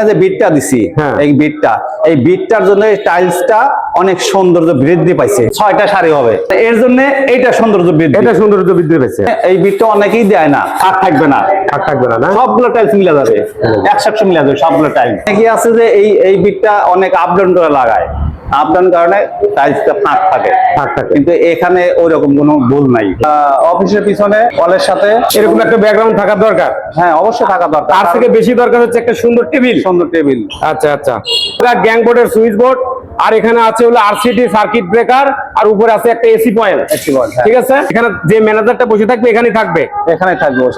যে বিটটা দিছি, এই বিটটার জন্য টাইলসটা অনেক সৌন্দর্য বৃদ্ধি পাইছে। 6টা সারি হবে, এর জন্য এইটা সৌন্দর্য বৃদ্ধি পাইছে। এই বিটটা অনেকেই দেয় না, ফাঁক থাকবে না, সবগুলো টাইলস মিলা যাবে, 100% মিলা যাবে সবগুলো টাইলস। কি আছে যে এই বিটটা অনেক আপ ডাউন করে লাগায়, আপ ডাউন কারণে টাইলসটা ফাঁক থাকে, কিন্তু এখানে ওই রকম কোনো ভুল নাই। অফিসের পিছনে ওয়ালের সাথে এরকম একটা ব্যাকগ্রাউন্ড থাকা দরকার। হ্যাঁ, অবশ্যই থাকা দরকার। তার থেকে বেশি দরকার হচ্ছে একটা সুন্দর টেবিল। আচ্ছা আচ্ছা, গ্যাং বোর্ডের সুইচ বোর্ড, আর এখানে আছে হলো আরসিটি সার্কিট ব্রেকার, আর উপরে আছে একটা এসি পয়েন্ট। ঠিক আছে, এখানে যে ম্যানেজারটা বসে থাকবে এখানেই থাকবে।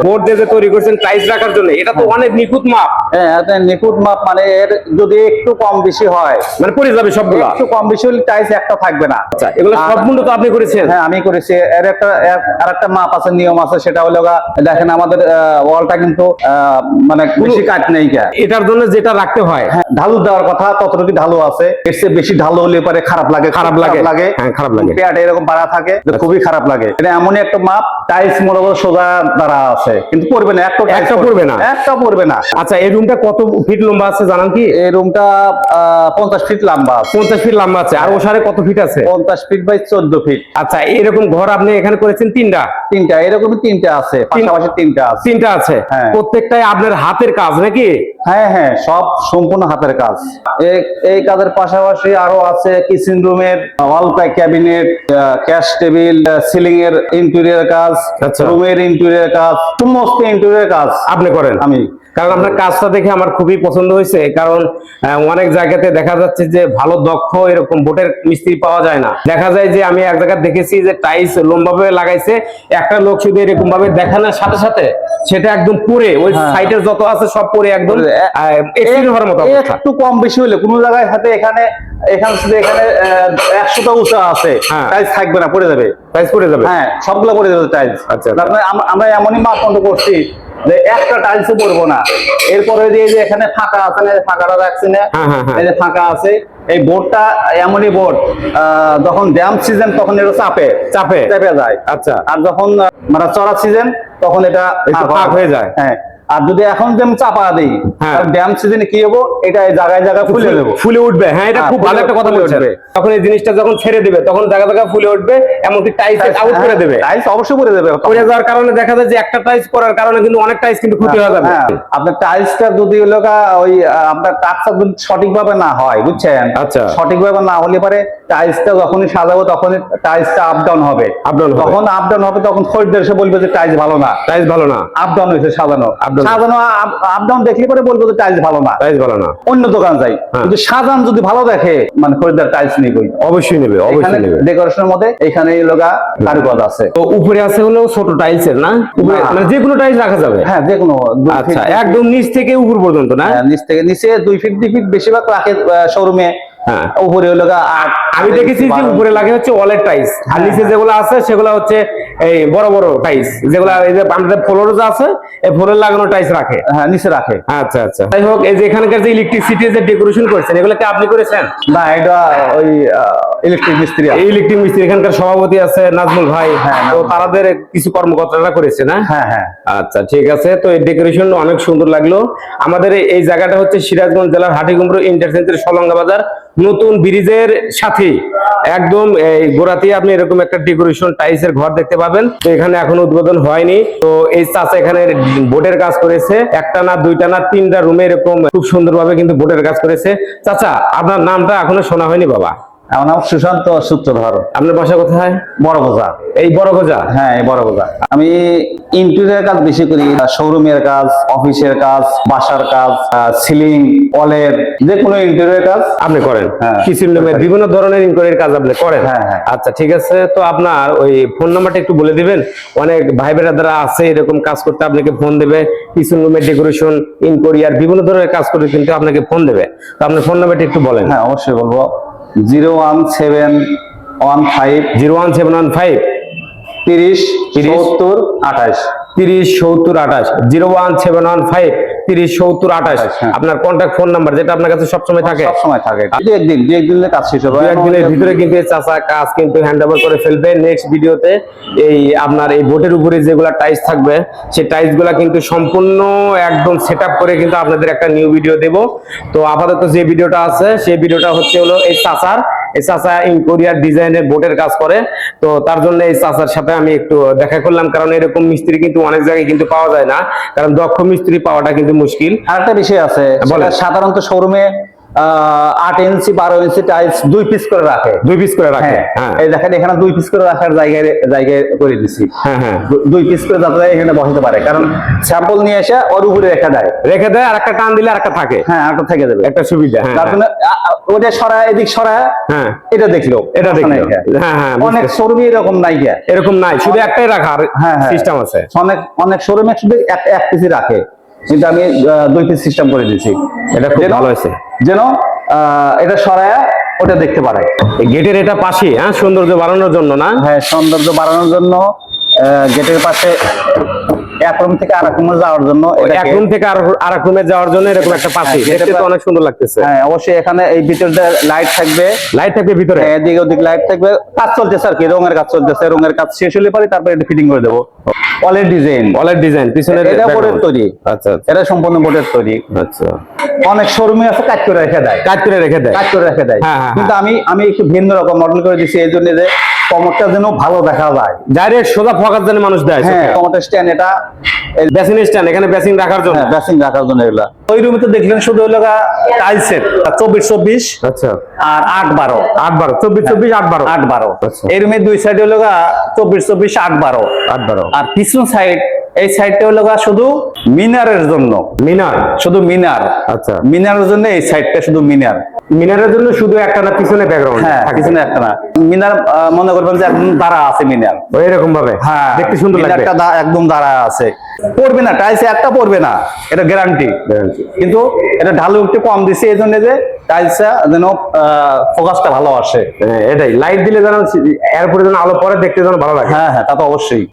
বোর্ড যে তৈরি করছেন টাইলস রাখার জন্য, এটা তো অনেক নিখুঁত মাপ। হ্যাঁ, এটা নিখুঁত মাপ, মানে এর যদি একটু কম বেশি হয় মানে পড়ে যাবে সবগুলো। একটু কম বেশি হলে টাইলস একটা থাকবে না। আচ্ছা, এগুলো সব মূলত আপনি করেছেন? হ্যাঁ, আমি করেছি। এর আরেকটা মাপ আছে, নিয়ম আছে, সেটা হলো দেখেন আমাদের ওয়ালটা কিন্তু মানে বেশি কাট নেই। এটার জন্য যেটা রাখতে হয়, ঢালু দেওয়ার কথা ততটুকু ঢালু আছে, এর চেয়ে বেশি ঢালু হলে পরে খারাপ লাগে। পেয়াটা এরকম বাড়া থাকে, খুবই খারাপ লাগে। এটা এমনই একটা মাপ, টাইলস মূলত সোজা দ্বারা আছে, কিন্তু পড়বে না, একটা পড়বে না। আচ্ছা, এই রুমটা কত ফিট লম্বা আছে জানান কি? এই রুমটা 50 ফিট লম্বা। 50 ফিট লম্বা আছে। আর ওসারে কত ফিট আছে? 50 ফিট বাই 14 ফিট। আচ্ছা, এরকম ঘর আপনি এখানে করেছেন তিনটা? এরকমই তিনটা আছে, পাশাপাশি তিনটা আছে। প্রত্যেকটাই আপনার হাতের কাজ নাকি? হ্যাঁ, সব সম্পূর্ণ হাতের কাজ। এই কাজের পাশাপাশি আরো আছে কিচেন রুমের ওয়াল ক্যাবিনেট, ক্যাশ টেবিল, সিলিং এর ইন্টেরিয়র কাজ, রুমের ইন্টেরিয়র কাজ, সমস্ত ইন্টেরিয়র কাজ আপনি করেন? আমি। কারণ আপনার কাজটা দেখে আমার খুবই পছন্দ হয়েছে, কারণ অনেক জায়গাতে দেখা যাচ্ছে যে ভালো দক্ষ এরকম বোটের মিস্ত্রি পাওয়া যায় না। দেখা যায় যে আমি এক জায়গায় দেখেছি যে টাইলস লম্বাভাবে লাগাইছে, একটা লোক শুধু এরকম ভাবে দেখানোর সাথে সাথে সেটা একদম পুরে ওই সাইডের যত আছে সব পুরে একদম একটু কম বেশি হলে কোন জায়গায় হাতে এখানে শুধু এখানে 100টা উঁচা আছে, টাইলস থাকবে না, পড়ে যাবে। হ্যাঁ, সবগুলো পড়ে যাবে টাইলস। আচ্ছা, আমরা এমনই মাপ করছি যে একটা টাইলসও পড়বো না। এরপরে যে এখানে ফাঁকা আছে না, ফাঁকাটা রাখছি না, এই যে ফাঁকা আছে, এই বোর্ডটা এমনই বোর্ড, যখন ড্যাম সিজন তখন এটা চাপে যায়। আচ্ছা, আর যখন মানে চড়া সিজন তখন এটা ফাঁক হয়ে যায়। হ্যাঁ, আর যদি এখন যেমন চাপা দিই, ড্যাম সিজনে কি হবো, এটা জায়গায় ফুলে উঠবে। হ্যাঁ, এটা খুব ভালো একটা কথা বলছেন। তখন এই জিনিসটা যখন ছেড়ে দিবে তখন জায়গা ফুলে উঠবে, এমনকি টাইলস আউট করে দেবে। টাইলস অবশ্যই করে দেবে। পড়ে যাওয়ার কারণে দেখা যায় যে একটা টাইলস করার কারণে কিন্তু অনেক টাইলস কিন্তু ক্ষতি হয়ে যাবে। আপনার টাইলসটা যদি ওই আপনার টাচটা যদি সঠিকভাবে না হয়, বুঝছেন? আচ্ছা, সঠিকভাবে না হলে পরে টাইলসটা যখনই সাজাবো তখনই টাইলসটা আপ ডাউন হবে। তখন আপ ডাউন হবে, তখন খরিদ্দার এসে বলবে যে টাইলস ভালো না, আপ ডাউন হয়েছে, সাজানো আপ ডাউন দেখলে পরে বলবো যে টাইলস ভালো না, অন্য দোকান যাই। কিন্তু সাজান যদি ভালো দেখে, মানে খরিদ্দার টাইলস নেবে, অবশ্যই নেবে। ডেকোরেশনের মধ্যে এখানে লগা কারুকাজ আছে। তো উপরে আছে হলো ছোট টাইলসের না, মানে যে কোনো টাইলস রাখা যাবে? হ্যাঁ, যে কোনো। আচ্ছা, একদম নিচ থেকে উপর পর্যন্ত না? নিচ থেকে নিচে 2 ফিট 2 ফিট বেশিরভাগ রাখে শোরুমে। উপরে হলো আমি দেখেছি যে উপরে লাগে হচ্ছে ওয়ালের টাইলস, আর নিচে যেগুলো আছে সেগুলো হচ্ছে এই বড় বড় টাইলস, যেগুলো এই যে আমাদের ফ্লোর যা আছে এই ফ্লোরে লাগানো টাইলস রাখে। হ্যাঁ, নিচে রাখে। আচ্ছা আচ্ছা, যাই হোক, এই যে এখানকার যে ইলেকট্রিসিটি যে ডেকোরেশন করছেন, এগুলো কি আপনি করেছেন? না, এটা ওই ইলেকট্রিক মিস্ত্রি। এখানকার সভাপতি আছে নাজমুল ভাই, তো তাদের কিছু কর্মকর্তারা করেছে না? হ্যাঁ। আচ্ছা, ঠিক আছে। তো এই ডেকোরেশন অনেক সুন্দর লাগলো। আমাদের এই জায়গাটা হচ্ছে সিরাজগঞ্জ জেলার হাটিকুমরু ইন্টারচেঞ্জের সলঙ্গা বাজার, নতুন ব্রিজের সাথে একদম এই গোড়াতে আপনি এরকম একটা ডেকোরেশন টাইলসের ঘর দেখতে পাবেন। তো এখানে এখনো উদ্বোধন হয়নি। তো এই চাচা এখানে বোর্ডের কাজ করেছে, একটা না দুইটা না 3টা রুমে এরকম খুব সুন্দরভাবে কিন্তু বোর্ডের কাজ করেছে। চাচা, আপনার নামটা এখনো শোনা হয়নি বাবা। আমার নাম সুশান্ত সূত্রধর। আপনার বাসা কোথায়? বড়গোজা। এই বড়গোজা? হ্যাঁ, এই বড়গোজা। আমি ইন্টেরিয়র কাজ বেশি করি, শোরুমের কাজ, অফিসের কাজ, বাসার কাজ, সিলিং, ওয়ালের যে কোনো ইন্টেরিয়র কাজ আপনি করেন? কিচেন রুমের বিভিন্ন ধরনের ইন্টেরিয়র কাজ আপনি করেন? হ্যাঁ। আচ্ছা, ঠিক আছে। তো আপনার ওই ফোন নাম্বারটা একটু বলে দিবেন। অনেক ভাই বোনেরা আছে এরকম কাজ করতে আপনাকে ফোন দেবে, কিচেন রুমের ডেকোরেশন, ইন্টেরিয়র বিভিন্ন ধরনের কাজ করতে কিন্তু আপনাকে ফোন দেবে। তো আপনার ফোন নাম্বারটা একটু বলেন। হ্যাঁ, অবশ্যই বলবো। 01715 01715 30 70 28। 307028 01715 307028 হ্যাঁ। আপনার কন্টাক্ট ফোন নাম্বার, যেটা আপনার কাছে সবসময় থাকে। সব সময় থাকে। দু একদিনে কাজ শেষ হবে। একদিনের ভিতরে কিন্তু এই চাচা কাজ কিন্তু হ্যান্ড ওভার করে ফেলবে। নেক্সট ভিডিওতে এই আপনার এই বোটের উপরে যেগুলা টাইলস থাকবে, সেই টাইলস গুলা কিন্তু সম্পূর্ণ একদম সেট আপ করে কিন্তু আপনাদের একটা নিউ ভিডিও দেব। তো আপাতত যে ভিডিওটা আছে সেই ভিডিওটা হচ্ছে হলো এই চাচা ইনকোরিয়ার ডিজাইনের বোটের কাজ করে। তো তার জন্য এই চাচার সাথে আমি একটু দেখা করলাম, কারণ এরকম মিস্ত্রি কিন্তু অনেক জায়গায় কিন্তু পাওয়া যায় না, কারণ দক্ষ মিস্ত্রি পাওয়াটা কিন্তু মুশকিল। আরেকটা বিষয় আছে, বলেন। সাধারণত শোরুমে 8 ইঞ্চি 12 ইঞ্চি টাইলস 2 পিস করে রাখে। 2 পিস করে রাখে। হ্যাঁ, হ্যাঁ এই দেখেন এখানে 2 পিস করে রাখার জায়গায় করে দিছি। হ্যাঁ হ্যাঁ 2 পিস করে যাতে এখানে বসাতে পারে, কারণ স্যাম্পল নিয়ে এসে ওর উপরে রেখে দেয়, আর একটা টান দিলে আর একটা থাকে। হ্যাঁ আরেকটা থেকে যাবে, একটা সুবিধা। হ্যাঁ তার জন্য ওটা সরায় এদিক সরায় হ্যাঁ এটা দেখলো। হ্যাঁ হ্যাঁ অনেক শোরুমে এরকম নাই গিয়া, এরকম নাই, শুধু একটাই রাখার হ্যাঁ সিস্টেম আছে। অনেক শোরুমে শুধু এক পিসই রাখে, কিন্তু আমি 2 পিস সিস্টেম করে দিয়েছি। এটা খুব ভালো হয়েছে, যেন এটা সরায়া ওটা দেখতে পারে। গেটের এটা পাশে, হ্যাঁ সৌন্দর্য বাড়ানোর জন্য না? হ্যাঁ, সৌন্দর্য বাড়ানোর জন্য গেটের পাশে এক রুম থেকে আরেক রুমে যাওয়ার জন্য, এক রুম থেকে আরেক রুমে যাওয়ার জন্য এরকম একটা পাশে, দেখতে তো অনেক সুন্দর লাগতেছে। হ্যাঁ অবশ্যই এখানে এই ভিতরে লাইট থাকবে ভিতরে, এদিকে ওদিকে লাইট থাকবে। কাজ চলতেছে আর কি, রঙের কাজ চলতেছে, রঙের কাজ শেষ হলে পরে তারপরে এটা ফিটিং করে দেবো। ওয়ালের ডিজাইন পিছনের এটা বোর্ডের তৈরি। আচ্ছা এটা সম্পূর্ণ বোর্ডের তৈরি। আচ্ছা, অনেক শোরুমে আছে কাজ করে রেখে দেয়। কিন্তু আমি একটু ভিন্ন রকম মডেল করে দিচ্ছি, এই জন্য যে কমরটা যেন ভালো দেখা যায়, ডাইরেক্ট সোজা ফোকাস যেন মানুষ দেয়। হ্যাঁ, কমরটা স্ট্যান্ড, এটা বেসিন স্ট্যান্ড, এখানে বেসিন রাখার জন্য। হ্যাঁ, বেসিন রাখার জন্য এগুলা। ওই রুমে তো দেখলেন শুধু হলো টাইলসের 24-24 আচ্ছা আর 8-12 24-24 8-12 আচ্ছা। এই রুমের দুই সাইডে হলো 24-24 8-12 আর পিছন সাইড, এই সাইডটা হলো শুধু মিনারের জন্য। শুধু মিনার। আচ্ছা, মিনারের জন্য এই সাইডটা শুধু মিনারের জন্য শুধু একটা না, পিছনে ব্যাকগ্রাউন্ড। হ্যাঁ, পিছনে একটা না, মিনার মনে করবেন যে একদম দাঁড়া আছে মিনার, এরকম ভাবে। হ্যাঁ, দেখতে সুন্দর লাগবে। একদম দাঁড়া আছে, পড়বে না, টাইলস একটা পড়বে না, এটা গ্যারান্টি। কিন্তু এটা ঢালু একটু কম দিছে, এই জন্য যে টাইলসটা যেন ফোকাসটা ভালো আসে। এটাই, লাইট দিলে যেন এরপরে যেন আলো পরে দেখতে যেন ভালো লাগে। হ্যাঁ, তা তো অবশ্যই।